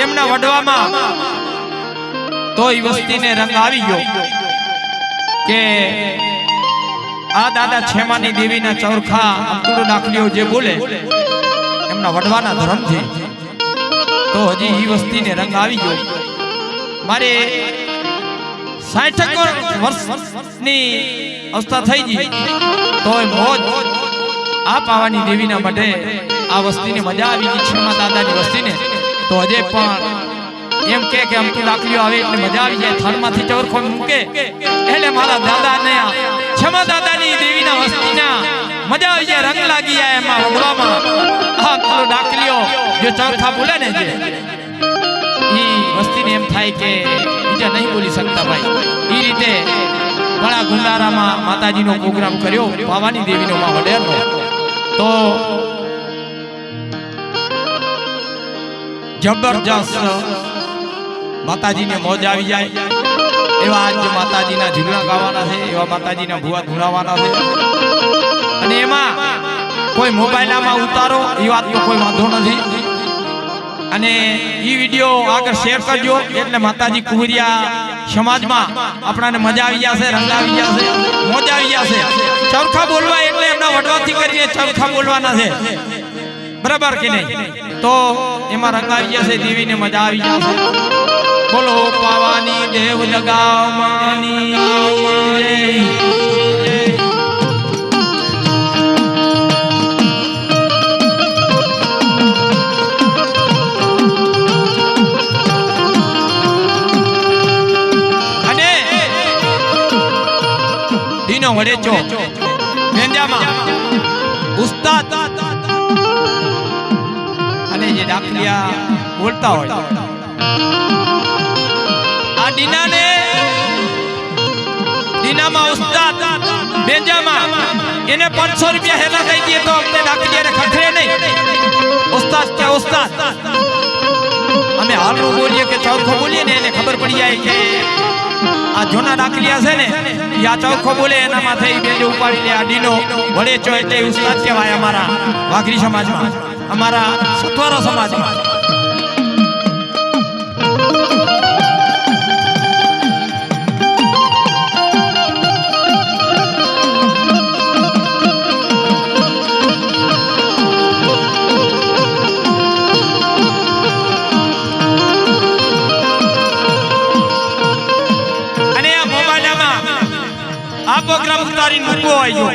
એમના વડવામાં તો એ વસ્તીને રંગ આવી ગયો કે આ દાદા છેમાની દેવીના ચરખા અંતુડો દાખલીઓ જે બોલે એમના વડવાના ધર્મથી તો હજી એ વસ્તીને રંગ આવી ગયો. મારે 60 વર્ષની અવસ્થા થઈ ગઈ તો મોજ આ પાવાની દેવીના મઢે આ વસ્તીને મજા આવી ગઈ છેમા દાદાની વસ્તીને તો હજે પણ એમ કે અમતું દાખલીઓ આવે એટલે મજા આવી જાય. થળમાંથી ચરખો મૂકે એટલે મારા દાદાને છેમા દાદાની દેવીના વસ્તીના મજા આવી જાય, રંગ લાગી જાય એમાં વડવામાં. આ પેલો દાખલીઓ જે ચરખા બોલે ને જે ઈ વસ્તીને એમ થાય કે બીજા નહીં બોલી શકતા ભાઈ. ઈ રીતે ઘણા ગુંડારામાં માતાજીનો પ્રોગ્રામ કર્યો પાવાની દેવીનો માં વડેરનો. તો જબરજસ્ત માતાજીને મોજ આવી જાય એવા આજ માતાજીના ઝૂલા ગાવાના છે, એવા માતાજીના ભુવા ધૂણાવાના છે. અને એમાં કોઈ મોબાઈલમાં ઉતારો એ વાતનો કોઈ વાંધો નથી. અને ઈ વિડિયો આગળ શેર કરજો એટલે માતાજી કુંવરિયા સમાજમાં આપણાને મજા આવી જશે, રંગ આવી જશે, મોજ આવી જશે. ચરખા બોલવા એટલે એમના વડવાથી કરીને ચરખા બોલવાના છે, બરાબર કે નહીં? તો એમાં રંગ આવી જશે, દેવીને મજા આવી જશે. બોલો પાવાની દેવ જગાવમાની વડેચો મેંજામાં ઉસ્તાદ અને જે દાખલિયા બોલતા હોય આ દીનામાં ઉસ્તાદ મેંજામાં એને 500 રૂપિયા હેલા કહી દે તો અમને દાખલિયાને ખખડે નહીં. ઉસ્તાદ કે ઉસ્તાદ અમે હાલનું બોલીએ કે ચરખો બોલીએ ને એને ખબર પડી જાય કે આ જોના દાખલિયા છે ને યા ચરખો બોલે એના માથે બેજો ઉપાડી લે. આ ડીનો વડેચો એટલે ઉસ્તાદ કહેવાય અમારા વાઘરી સમાજમાં, અમારા સત્વારા સમાજમાં. આ પ્રોગ્રામ ઉતારી મૂકવો હોય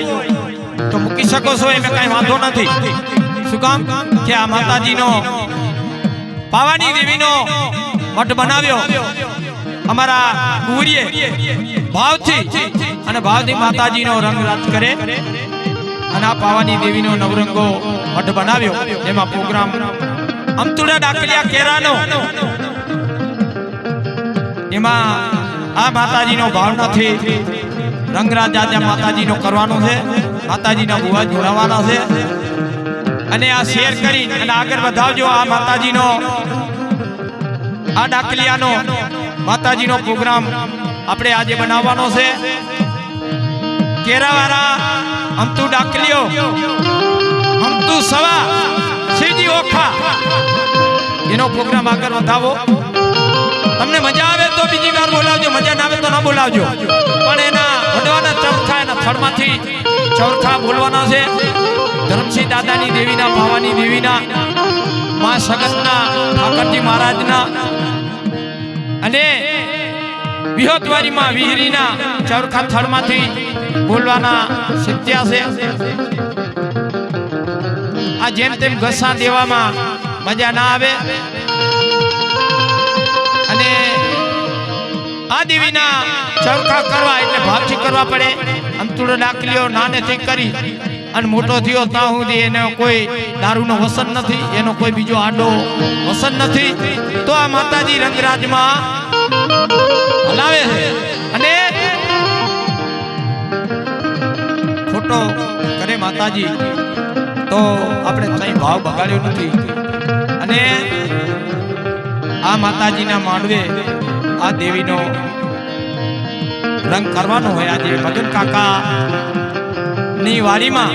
તો મૂકી શકો છો, એમાં કઈ વાંધો નથી. શું કામ કે આ માતાજીનો પાવાની દેવીનો મઠ બનાવ્યો અમારા કુંવરીએ ભાવથી અને ભાવથી માતાજીનો રંગ રાત કરે અને આ પાવાની દેવીનો નવરંગો મઠ બનાવ્યો. એમાં પ્રોગ્રામ અમતુડા દાખલિયા કેરાનો એમાં આ માતાજીનો ભાવ નથી, રંગરાજા માતાજીનો કરવાનો છે, માતાજીના ભુવા જોડાવાના છે. અને આ શેર કરી અને આગળ વધાવજો. આ માતાજીનો આ દાખલિયાનો માતાજીનો પ્રોગ્રામ આપણે આજે બનાવવાનો છે. કેરાવાળા અમતુ દાખલિયો અમતુ સવા શિવજી ઓખા એનો પ્રોગ્રામ આગળ વધાવો. તમને મજા આવે તો બીજી વાર બોલાવજો, મજા ના આવે તો ના બોલાવજો. પણ એના વડવાના ચરખા એના થળમાંથી ચરખા બોલવાના છે. ધરમસિંહ દાદાની દેવીના, ભાવાની દેવીના, મા સગતના, ઠાકરજી મહારાજના અને વિહોતવારીમાં વિહરીના ચરખા થળમાંથી બોલવાના સત્યા છે. આ જેમ તેમ ઘસા દેવામાં મજા ના આવે. અને આ દેવીના ચરખા કરવા એટલે ભાવથી કરવા પડે. અંતુડો દાખલીઓ નાનેથી કરી અને મોટો થયો ત્યાં સુધી એનો કોઈ દારૂનો વસન નથી, એનો કોઈ બીજો આડો વસન નથી. તો આ માતાજી રંગરાજમાં હલાવે છે અને ખોટો કરે માતાજી તો આપણે કઈ ભાવ બગાડ્યો નથી. અને આ માતાજીના માંડવે આ દેવીનો રંગ કરવાનો હોય. આજે મગન કાકા ની વાડીમાં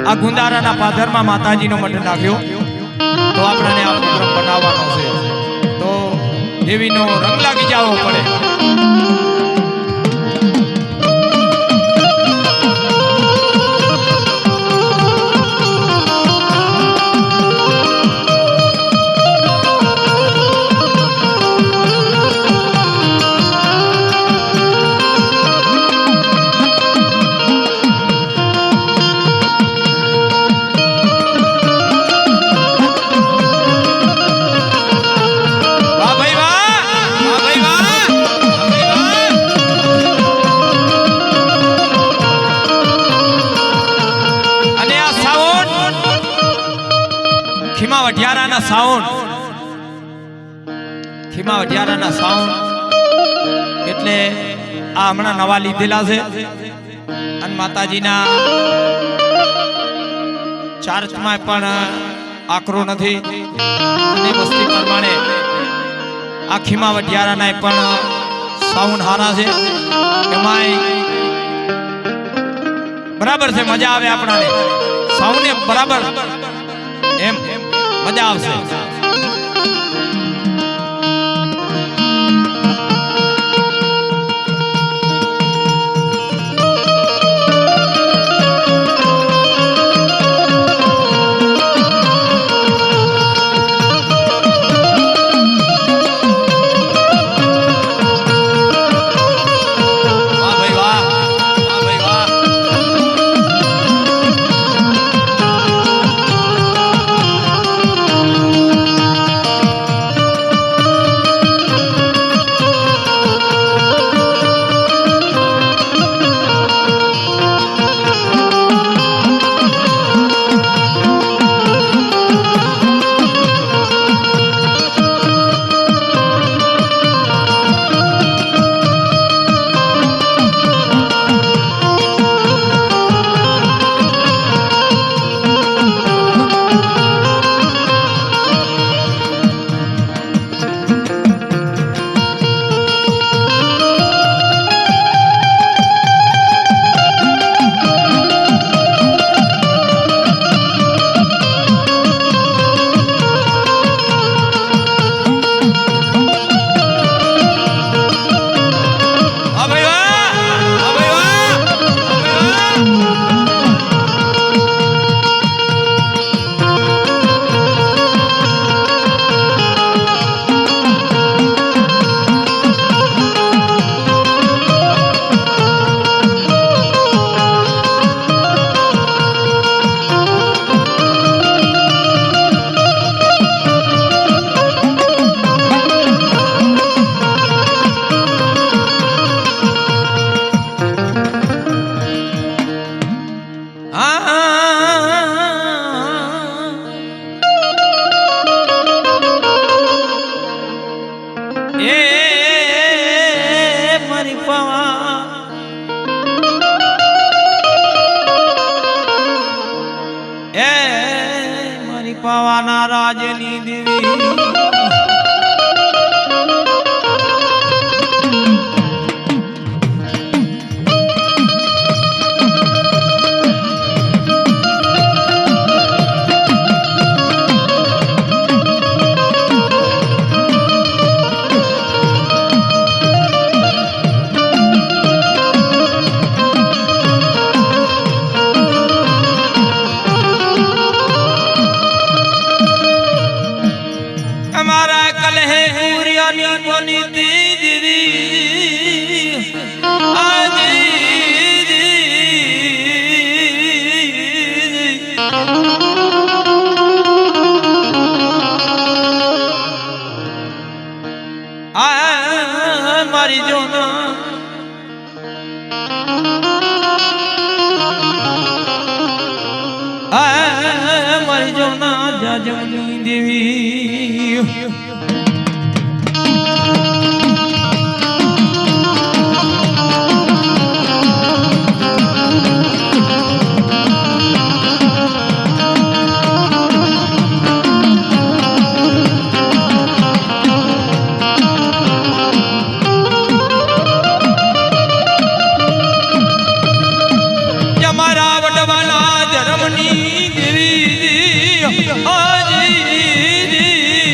આ ગુંદારાના પાદરમાં માતાજીનો મઢ નાખ્યો તો આપણને આ પ્રોગ્રામ બનાવવાનો છે. દેવીનો રંગ લાગી જવો પડે. ખીમા વઢિયારાના સાઉન્ડ એટલે આ હમણાં નવા લીધેલા છે અને માતાજીના ચાર્જમાં પણ આકરો નથી અને વસ્તી પ્રમાણે આ ખીમા વઢિયારાના પણ સાઉન્ડ હારા છે. એમાંય બરાબર છે, મજા આવે આપણાને સાઉન્ડ બરાબર એમ મજા આવશે. પાવાના રાજની દેવી મારી જોના મારી જોના જાજમની દેવી ધરમની દેવી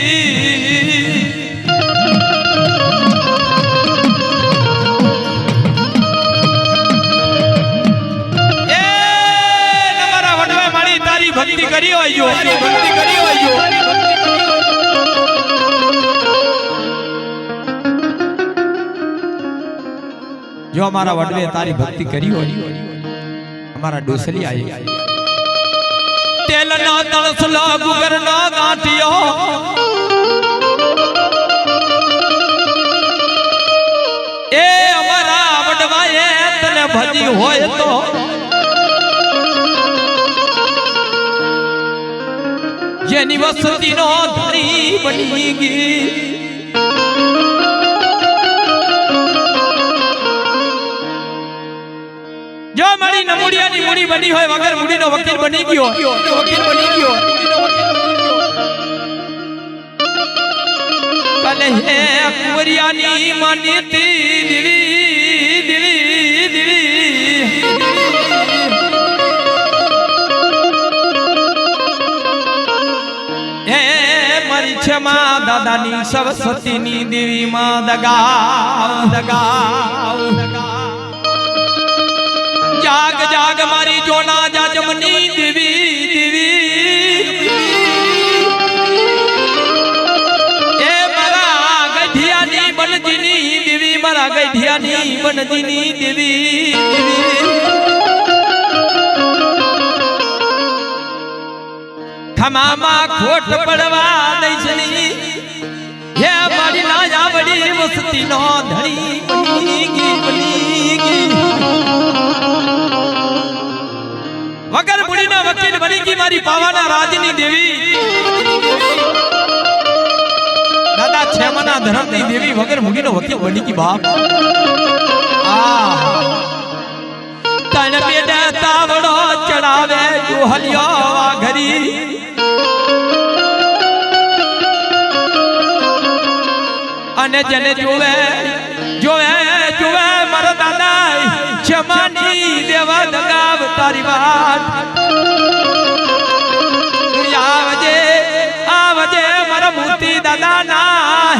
જો અમારા વડવે તારી ભક્તિ કરી હોય અમારા ડોસલિયા તેલ નો તળસલો ગુગર નો ગાંઠિયો એ અમારા વડવાએ તને ભજી હોય તો જેની વસતી નો ધણી બની ગઈ જો મારી નમુડિયાની મૂડી બની હોય વગર મૂડીનો વકીલ બની ગયો કલે હે કુંવરિયાની માનીતી દિવી હે મારી ક્ષમા દાદાની સરસ્વતીની દેવી માં દગાવ જાગ જાગ મારી જોના જાજમની દેવી એ મારા ગઢિયાની બનજીની દેવી મારા ગઢિયાની બનજીની દેવી ખમામાં ખોટ પડવા દઈશની હે મારી લાયાવડી વસતીનો ધણી બની ગઈ વગર બુડીના વકીલ બની ગઈ મારી પાવાના રાજની દેવી દાદા છેમના ધર્મની દેવી વગર મુડીનો વકીલ બની ગઈ બાપ તણ બેડે તાવડો ચડાવે જોહલિયો ઘરી અને જેને જોવે મારો દાદા ક્ષમાની દેવા દગાવ તારી વાત આવજે મારા મૂર્તિ દાદા ના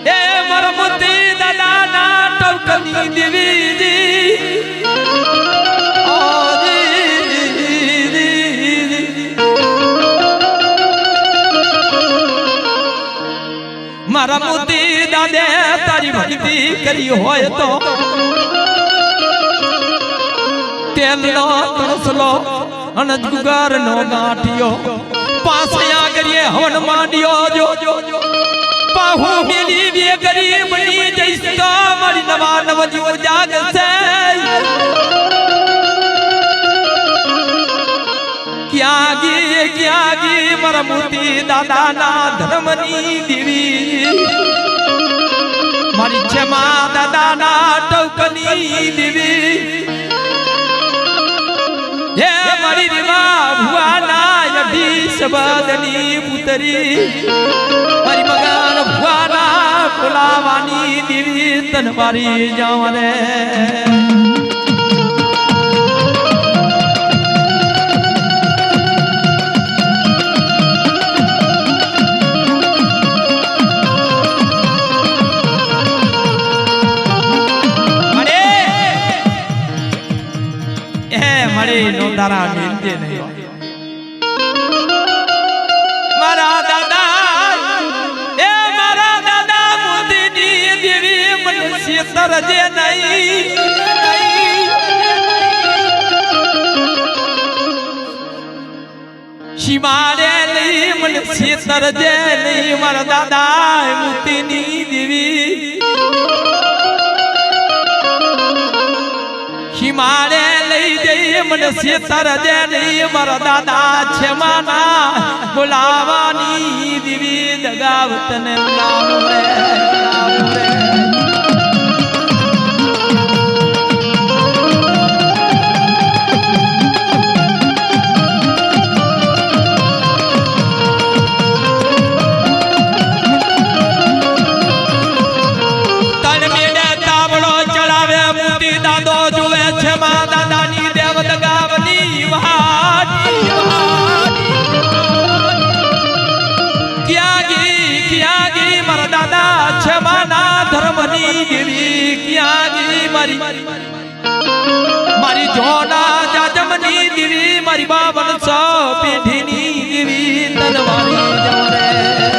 એ મારા મૂર્તિ દાદા ના ટવકની દેવી મારા મૂર્તિ દાદે તારી ભક્તિ કરી હોય તો તેલનો તરસલો અને ગુગાર નો ગાંઠિયો પાસયા કરીએ હવન માંડ્યો જો પાહુ મેલી વે ગરી બની જઈશ તો મારી નવા નવ જીવ જાગશે ક્યાં ગી મારા મૂર્તિ દાદાના ધર્મની દેવી મારી ક્ષમા દાદાના ટવકની દેવી હે મારી રીવા ભુવાના યઢી શબદની પુતરી મારી મગન ભુવાના ફુલાવાની દેવી તન મારી જાવ રે નો તારા મિલતે નહીં મારા દાદા મૂર્તિની દેવી મનુષ્ય તરજે નહીં શિમાડે નહીં મનુષ્ય તરજે નહીં મારા દાદા મૂર્તિની દેવી શિમાડે મને સેતર જે નહીં મારા દાદા છે માના બોલાવાની દેવી દગાવતને બોલાવે મારી જોના જાજમની દેવી મારી બાબન સો પેઢીની દેવી તલવારી જવરે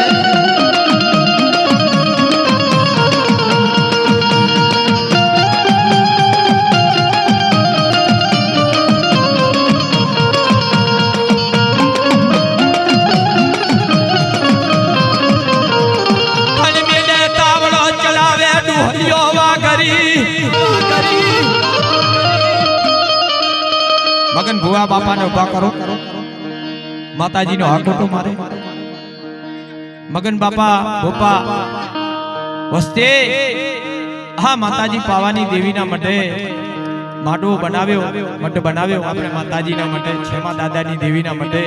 મગન ભુવા બાપાને ઉભા કરો. માતાજીનો હાકોટો મારે. મગન બાપા ભોપા વસ્તે હા માતાજી પાવાની દેવીના મઢે માટો બનાવ્યો, મઠ બનાવ્યો આપણે માતાજીના મઢે, છેમા દાદાની દેવીના મઢે.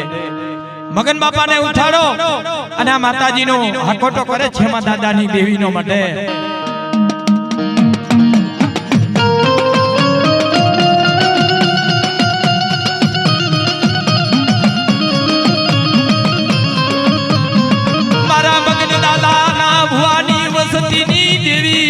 મગન બાપાને ઉઠાડો અને આ માતાજીનો હાકોટો કરે છેમા દાદાની દેવીનો મઢે. મારા મગન દાદાના ભુવાની વસતીની દેવી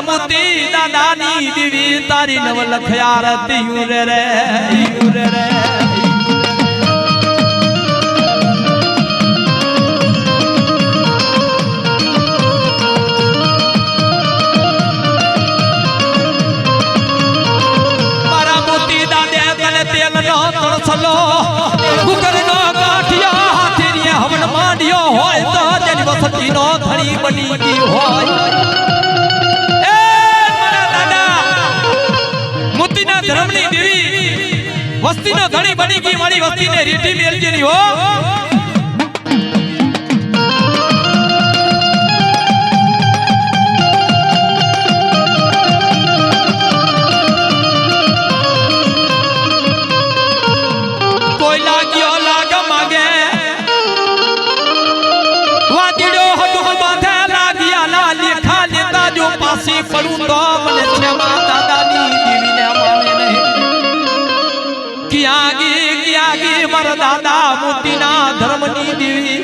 મોતી દાદાની દેવી તારી નવલખ આરતી યુરે રે યુરે રે. મારા મોતી દાદે તને તેલ નો તણસલો કુકર નો ગાંઠિયો હાથીને હવન માંડ્યો હોય તો જેની વસતી નો ધણી બની ગઈ હોય. ધર્મની દેવી વસ્તીનો ધણી બની ગઈ મારી વસ્તીને રીટી મેલજેની હો. કોઈ લાગ્યો લાગ માગે વાદીડો હદું માથે લાગ્યા ના લેખા લેતા જો પાસી પડું તો મને ક્ષમા દાદાની દેવીને મારા દાદા મોતીના ધર્મની દેવી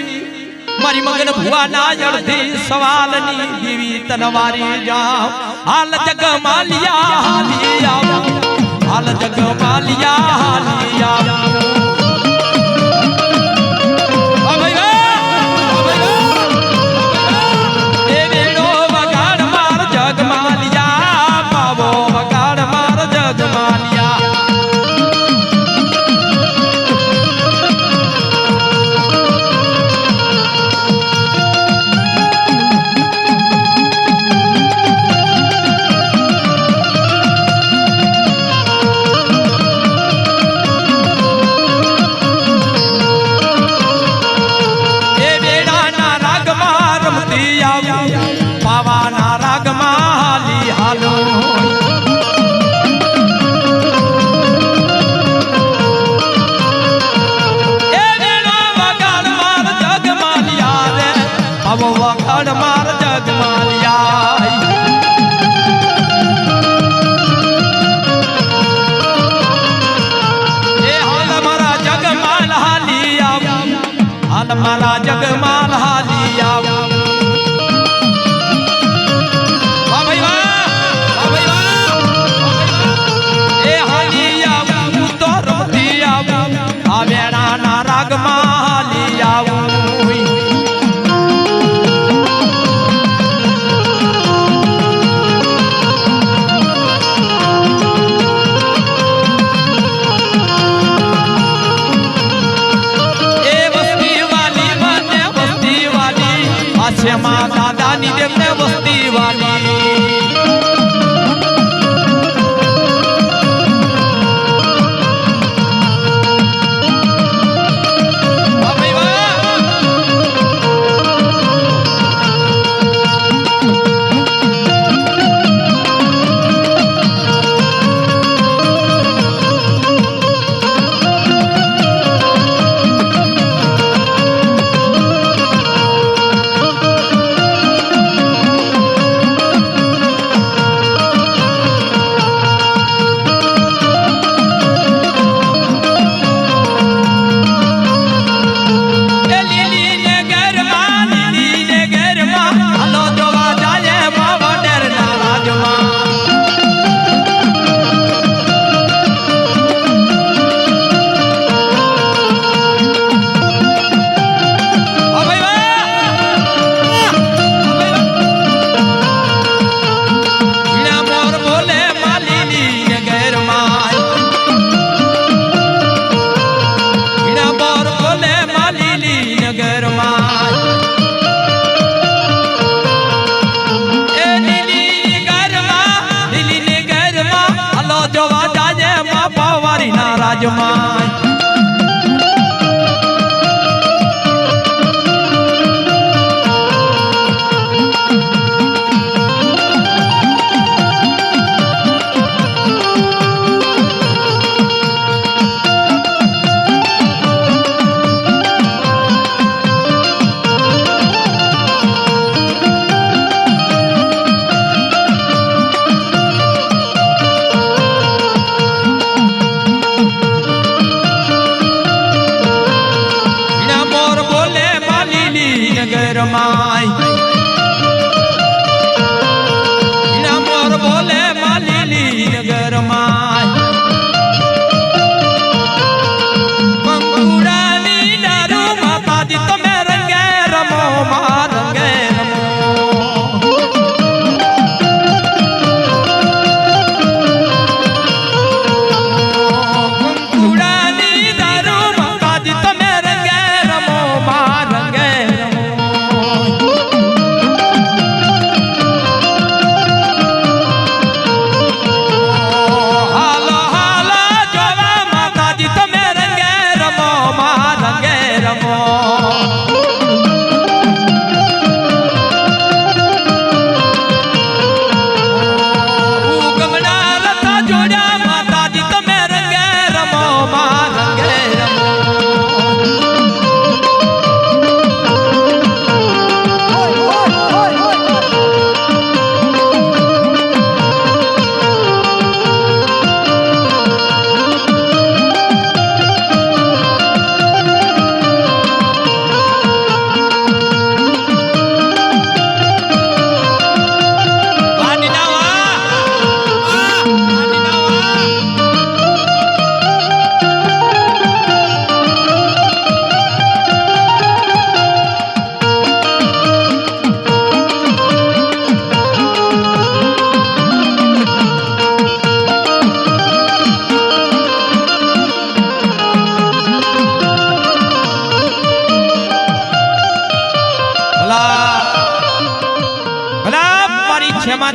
મારી મગન ભુવાના જળથી સવાલની દેવી તનવારી જાવ હાલ જગ માલિયા હાલી આવ હાલ જગ માલિયા હાલી આવ. મારા જગમાલ હાલી આવ. વાહ ભાઈ વાહ, એ હાલી આવ હું તો રમતી આવ આ વેણાના રાગમાં હાલી આવું. એ વસ્તી વાલી મને રાજમાં મોર બોલે માલીલી નગરમાં કંકુડાની દારૂ માતાજી તમે રંગે રમો માં રંગે રમો કંકુડાની દારૂ માતાજી તમે રંગે રમો માં રંગે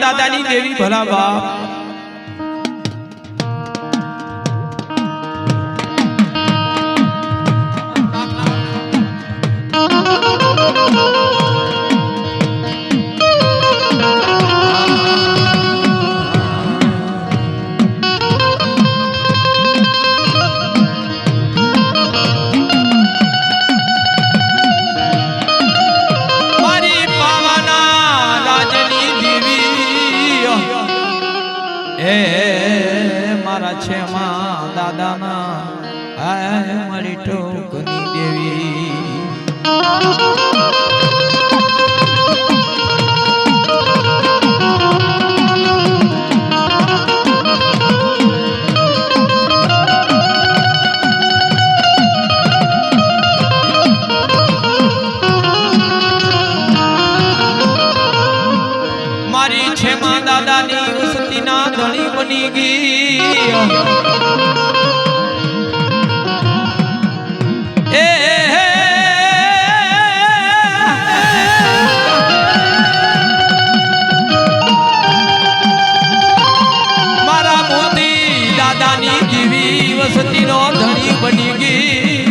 દાદાની દેવી ભલા બાપ મારા છે માં દાદાના આય મારી ટોકની દેવી મારી છે માં દાદાની વસતીના ધણી બની ગઈ મારા મોતી દાદાની જીવી વસતીનો ધણી બની ગઈ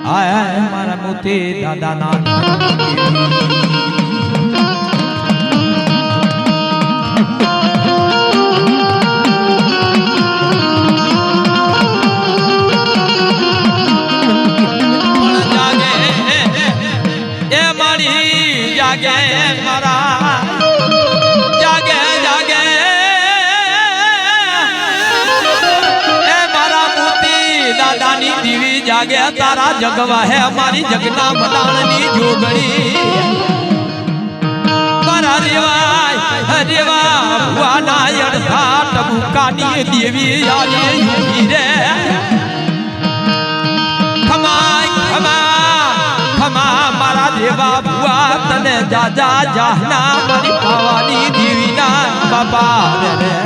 આય મારા મોતી દાદાના જાગે મારા જાગે જાગે એ મારા મોતી દાદાની દીવી જાગે તારા જગવા હે મારી જગના મલાણની જોગણી મારા રેવાય રેવા ભુવાના અડધા ટબુકાની દેવી આવી રે ખમાય ખમા મારા દેવા ભુવા તને જાજા જાહના મારી પાવાની દેવીના બાબા રે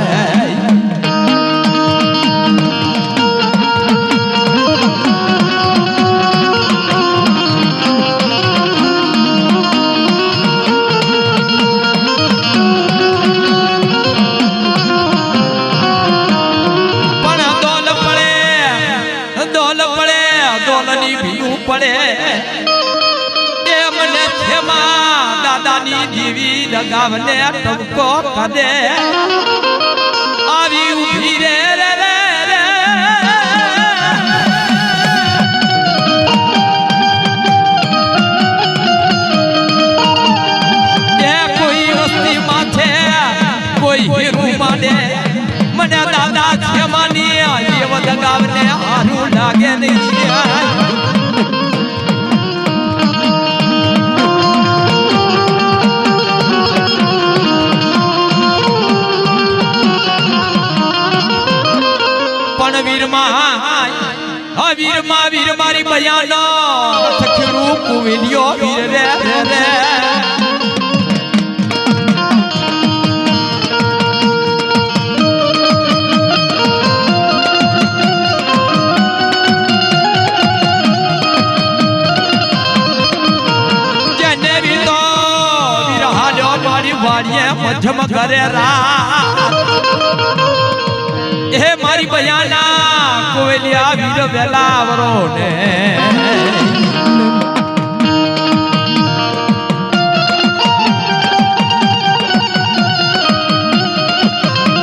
દગાવને ટપકો કરે આવી ઉભી રે રે રે રે એ કોઈ વસ્તી માથે કોઈ હીરું માંડે મને દાદા છે માની એવ દગાવને હારું લાગે નહીં વીર મારી બયાનો સખીરું કુવિલિયો વીર રે રે જેને વીર તો વીર હાલ્યો મારી વાડીએ મધ્યમ કરે રા એ મારી બયાના કોવેલિયા વીર વેલાવરો ને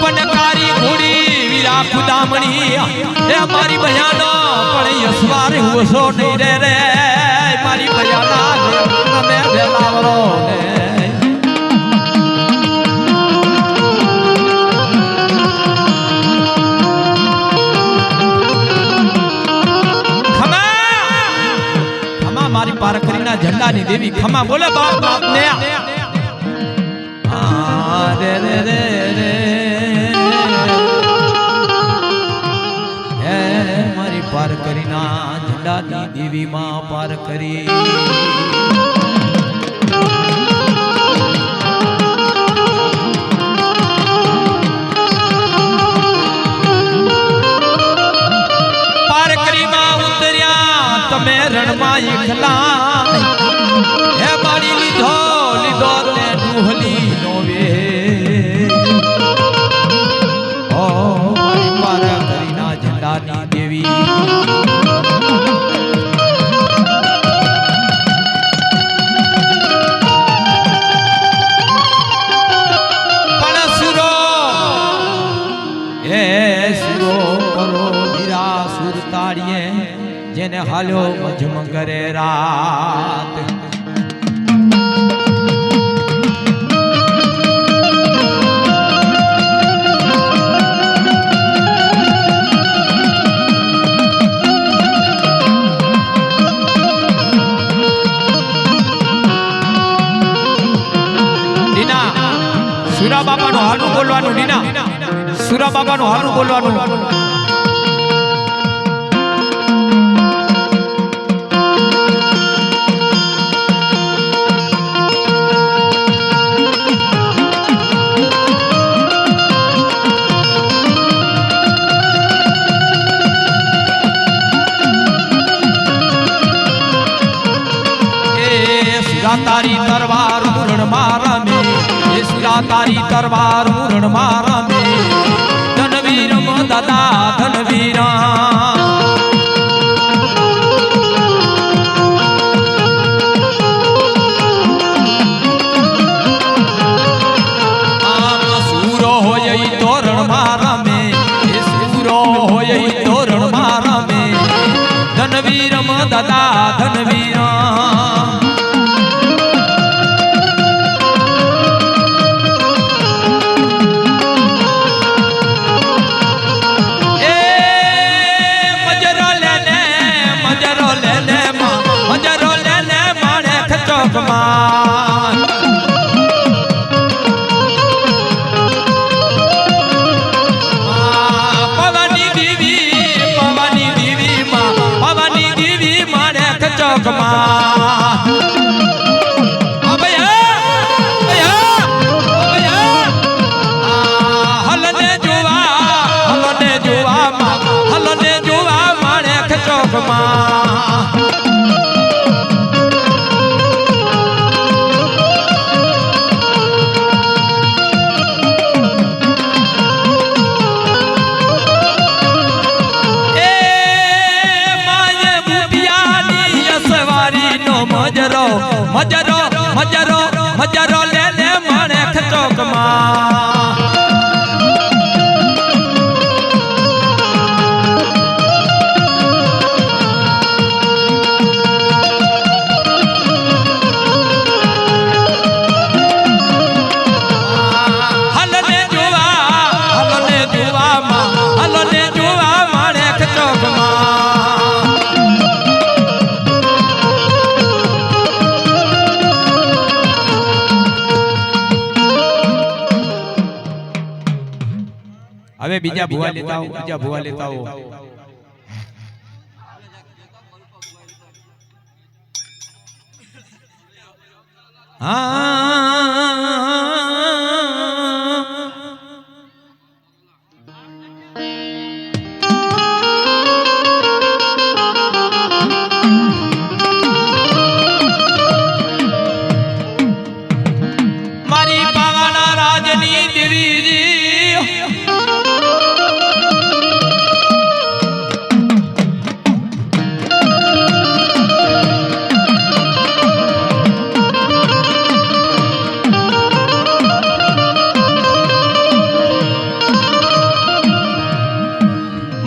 પનકારી ઘોડી વીરા ખુદામણી એ મારી બયાનો પણ યસવારે હુસો નહીં રે રે મારી બયાના તમે વેલાવરો ને પારકરીના ઝંડાની દેવી ખમા બોલે બાપ બાપ ને રે રે રે રે હે મારી પારકરીના ઝંડાની દેવી માં પારકરી પારકરીમાં ઉતર્યા તમે રણમાં એકલા હે મારી લીધો લીધો તે ડુહલી નો વે ઓ મારી પારકરીના ઝંડાની દેવી પણ સુરો એ સુરો પરો વીરા સુર તાળીએ જેને હાલ્યો મજમ કરે રાત સુરા બાપાનું હાલું બોલવાનું નીના સુરા બાપાનું હાલું બોલવાનું તારી તરવાર મુરણ મારા મે એ સુરા તારી તરવાર મુરણ મારા મે ધનવીર મ દાદા ધનવીરા આમ સૂરો હોય તોરણ મારા મે એ સૂરો હોય તોરણ મારા મે ધનવીર મ દાદા ધનવીરા પવની દીવી માં પવની દીવી મારે ચોકમાં હવે બીજા ભુવા લેતા આવો, બીજા ભુવા લેતા આવો. મારી પાવાના રાજની દેવી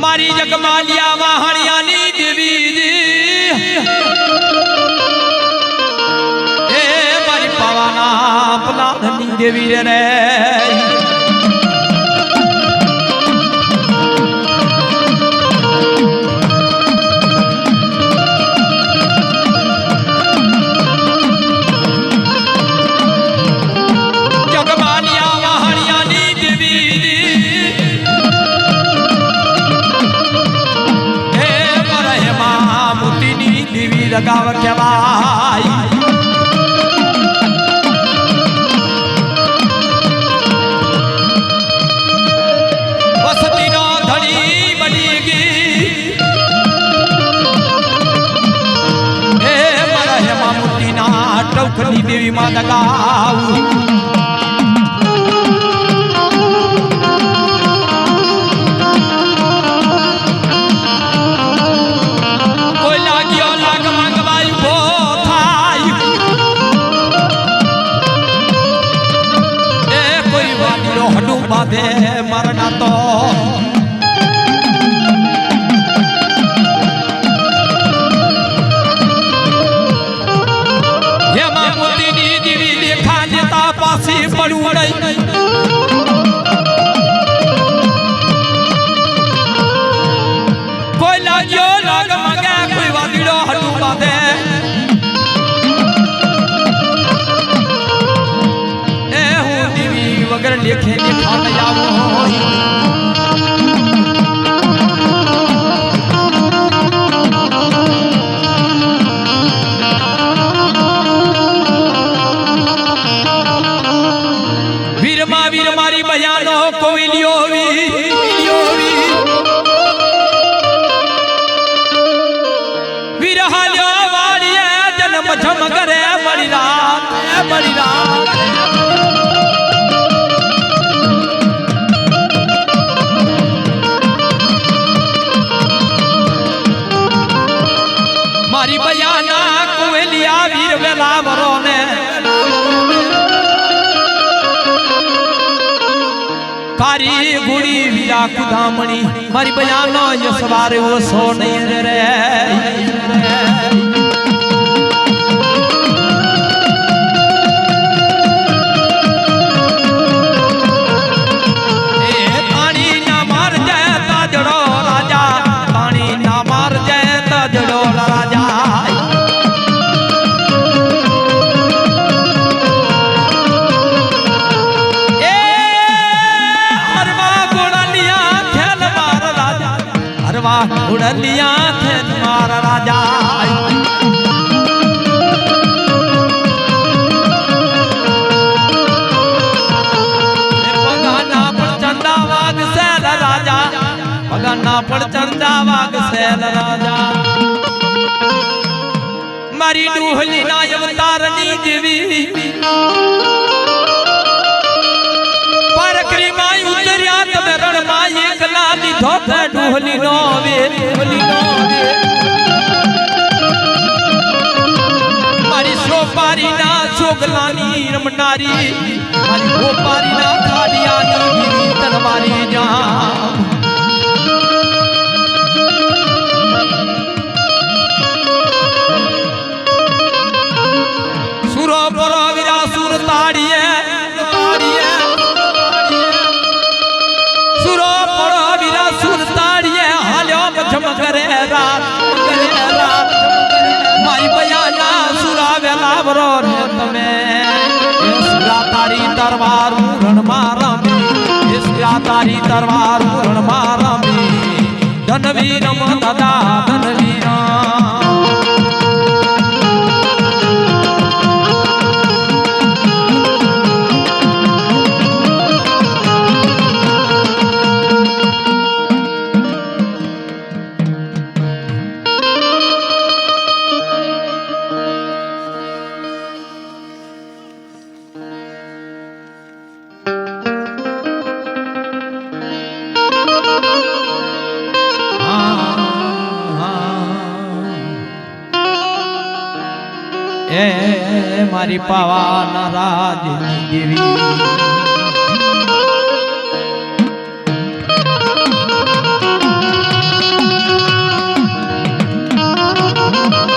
મારી જગમાલિયા વાહણિયાની દેવી એ મારી પાવાના પલાની દેવી રે જગમાલિયા વાહણિયાની દેવી લગાવ કહેવાય વસતીનો ધણી બની ગઈ એ મારા હેમા મોતીના ટોકની દેવી માં લગાવ બાંધે મરના તો હેમા મોતીની દેવી દેખા જતા પાછી પડવું નહીં કોઈ લાગ્યો લાગ માંગે કોઈ વાદળો હડું બાંધે વગર લેખે દેખા ન આવો વીરમાં વીર મારી બયાનો કોવિલિયો વીર હાલ્યો વાળીએ જન્મ જમ કરે મળી રાત મારી બયાના કોવેલિયા વીર વેલાવરો ને કારી ગુડી વીરા કુદામણી મારી બયાનો યસવારે ઓસો નહીં રે ઉડલિયા થે મારા રાજા પગાના પણ ચંદા વાગ સેલ રાજા પગાના પણ ચંદા વાગ સેલ રાજા મારી ડુહલી ના અવતારની દેવી પરકરી માં ઉતર્યા તમે રણમાં એકલા લીધો ડુહલી નો મારી સોપારી ના જોગલાની રમનારી મારી ગોપારી ના ખાડિયાની બીવી તલવારી જામ સુરો પરો વિરા સુર તાડીએ સુરો પરો વિરા સુર તાડીએ હાલ્યો મજમ કરે રાત મારી બયાના સુરા વેલા વરો ને તમે એ સુરા તારી તરવાર રણ મારમી એ સુરા તારી તરવાર રણ મારમી ધનવી નમ દાદા ધનવી એ મારી પાવાના રાજની દેવી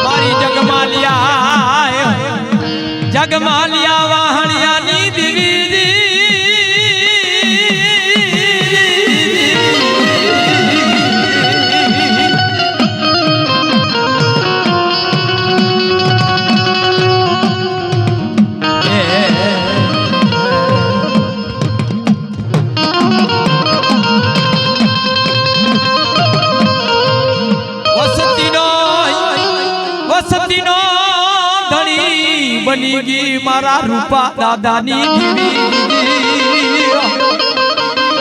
મારી જગમાલિયા વાહણિયાની દેવી બની ગઈ મારા રૂપા દાદાની દેવી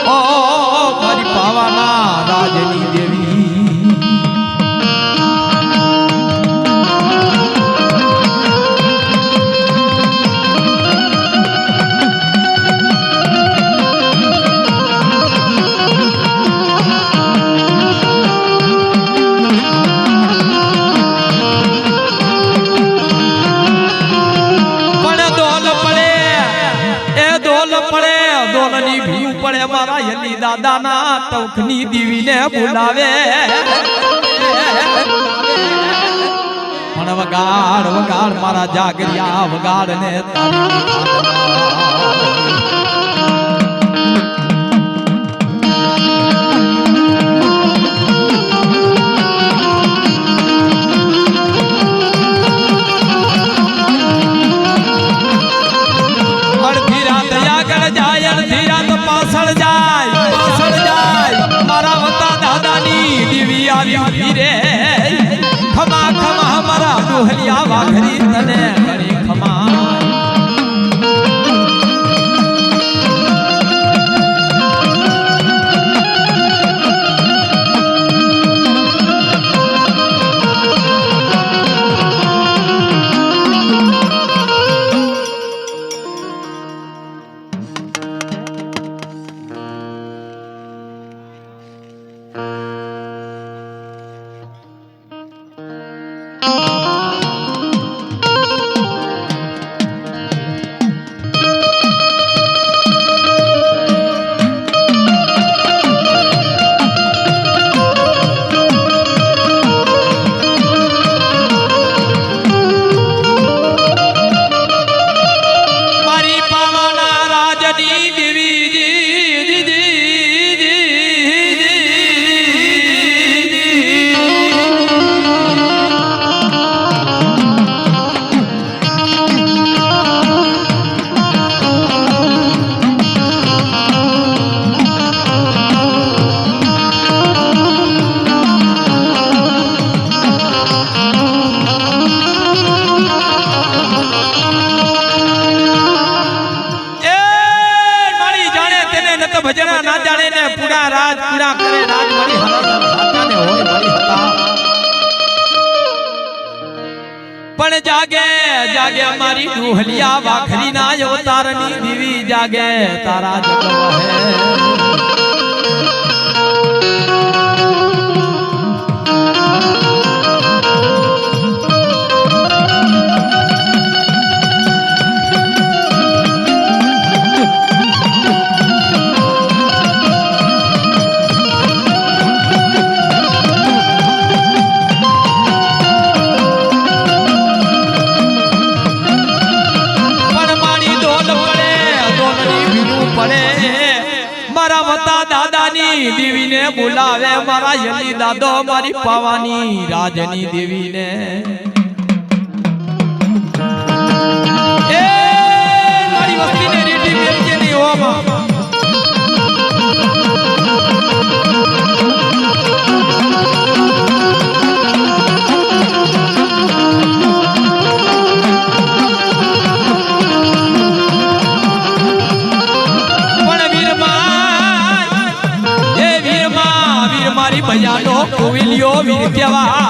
ઓ મારી પાવાના રાજની દેવી મારા યલી દાદાના ટોકની દીવીને બોલાવે પણ વગાડ વગાડ મારા જાગરિયા વગાડ ને અડધી રાત આગળ જાય અડધી રાત પાછળ જાય મારા વતા દાદાની દેવી આવી રે ખમા ખમા મારા ડોહલિયા વાઘરી તને કરી ખમા ભજના ના જાણે ને પૂરા રાજ પૂરા કરે રાજ મારી હાથા ને હોય મારી હતા પણ જાગે જાગે મારી ડોહલિયા વાખરી ના અવતારની દેવી જાગે તારા જગવા હે મારા વતા દાદાની દેવીને બોલાવે મારા યલી દાદો મારી પાવાની રાજની દેવીને એ મારી વસ્તીને રેડી મેલજે ની હોમાં ભયાનો કોવિલિયો વીર કેવા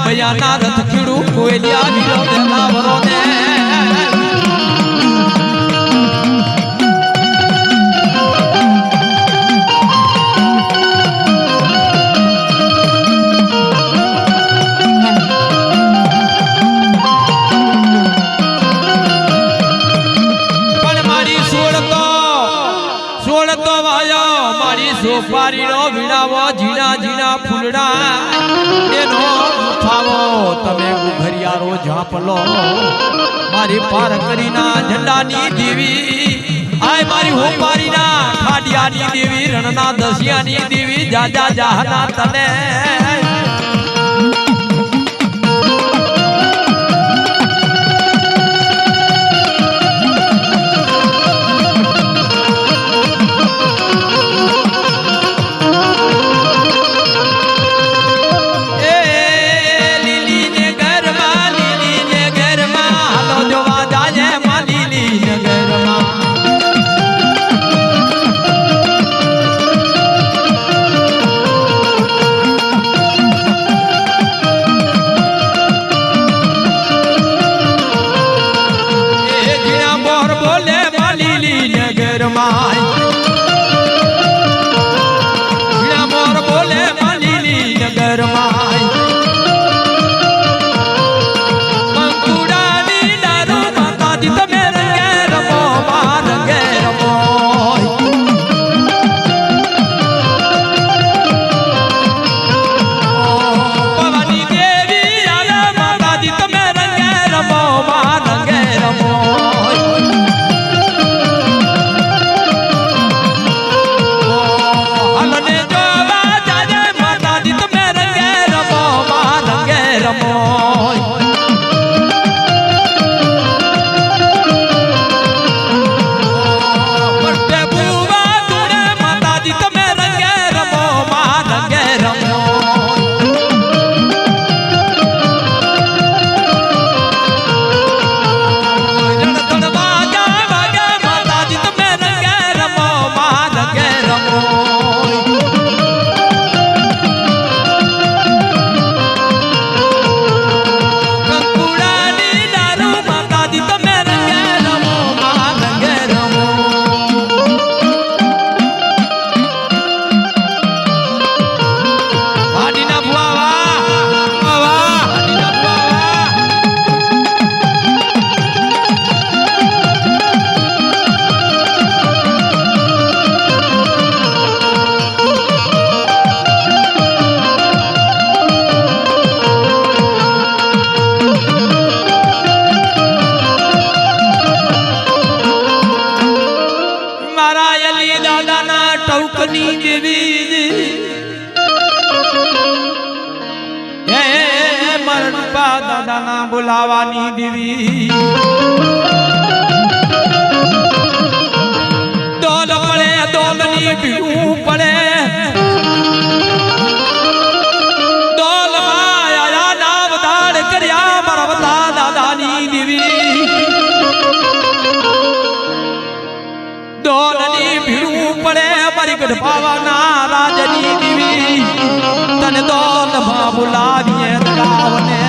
ભયાના રથ ખીડું કોઈલિયા વીરો દેના વરોને પણ મારી સોળતો વાયો મારી સોપારીનો વીણાવો ઝીણા ઝીણા ફૂલડા એનો તમે ઘરિયારો ઝાપલો મારી પાર કરીના ઝંડાની દેવી આય મારી હોપારીના ખાડિયાની દેવી રણના દસિયાની દેવી જાજા જાહના તને ટૌકની દેવી હે મરણપા દાદાના બોલાવાની દેવી દોલ પડે દોલની પીવું પડે દોલ આયા ના વધાડ કર્યા મરવતા દાદાની દેવી દોલની ભીડું પડે મારી ગઢપાવાના રાજની દેવી તને દોલ માં બોલાવીએ ગાવને